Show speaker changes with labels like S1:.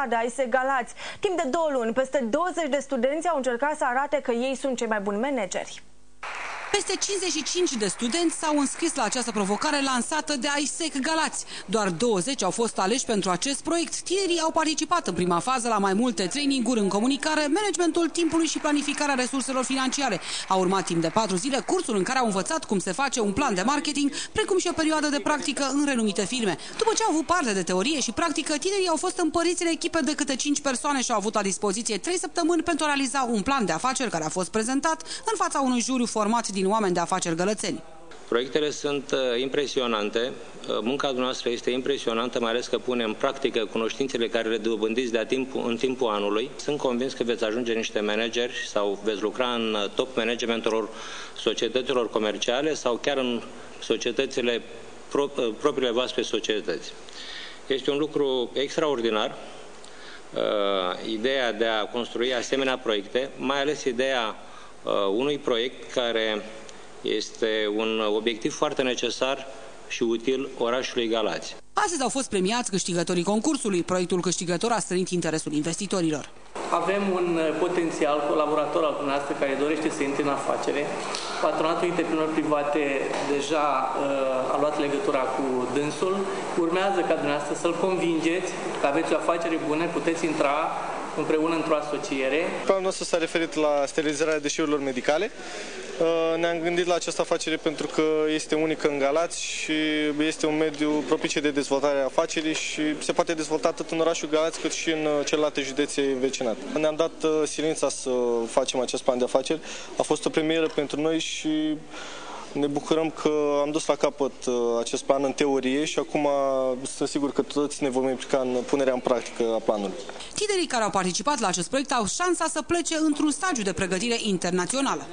S1: de AISEC Galați. Timp de 2 luni, peste 20 de studenți au încercat să arate că ei sunt cei mai buni manageri.
S2: Peste 55 de studenți s-au înscris la această provocare lansată de AISEC Galați. Doar 20 au fost aleși pentru acest proiect. Tinerii au participat în prima fază la mai multe traininguri în comunicare, managementul timpului și planificarea resurselor financiare. A urmat timp de 4 zile cursuri în care au învățat cum se face un plan de marketing, precum și o perioadă de practică în renumite firme. După ce au avut parte de teorie și practică, tinerii au fost împăriți în echipe de câte 5 persoane și au avut la dispoziție 3 săptămâni pentru a realiza un plan de afaceri care a fost prezentat în fața unui juriu format din oameni de afaceri gălățeni.
S3: Proiectele sunt impresionante, munca noastră este impresionantă, mai ales că punem în practică cunoștințele care le dobândiți în timpul anului. Sunt convins că veți ajunge niște manageri sau veți lucra în top managementul societăților comerciale sau chiar în societățile, propriile voastre societăți. Este un lucru extraordinar, ideea de a construi asemenea proiecte, mai ales ideea unui proiect care este un obiectiv foarte necesar și util orașului Galați.
S2: Astăzi au fost premiați câștigătorii concursului. Proiectul câștigător a strânit interesul investitorilor.
S4: Avem un potențial colaborator al dumneavoastră care dorește să intre în afacere. Patronatul Întreprinderilor Private deja a luat legătura cu dânsul. Urmează ca dumneavoastră să-l convingeți că aveți o afacere bună, puteți intra împreună într-o asociere.
S5: Planul nostru s-a referit la sterilizarea deșeurilor medicale. Ne-am gândit la această afacere pentru că este unică în Galați și este un mediu propice de dezvoltare a afacerii și se poate dezvolta atât în orașul Galați cât și în celelalte județe învecinate. Ne-am dat silința să facem acest plan de afaceri. A fost o premieră pentru noi și ne bucurăm că am dus la capăt acest plan în teorie și acum sunt sigur că toți ne vom implica în punerea în practică a planului.
S2: Tinerii care au participat la acest proiect au șansa să plece într-un stagiu de pregătire internațională.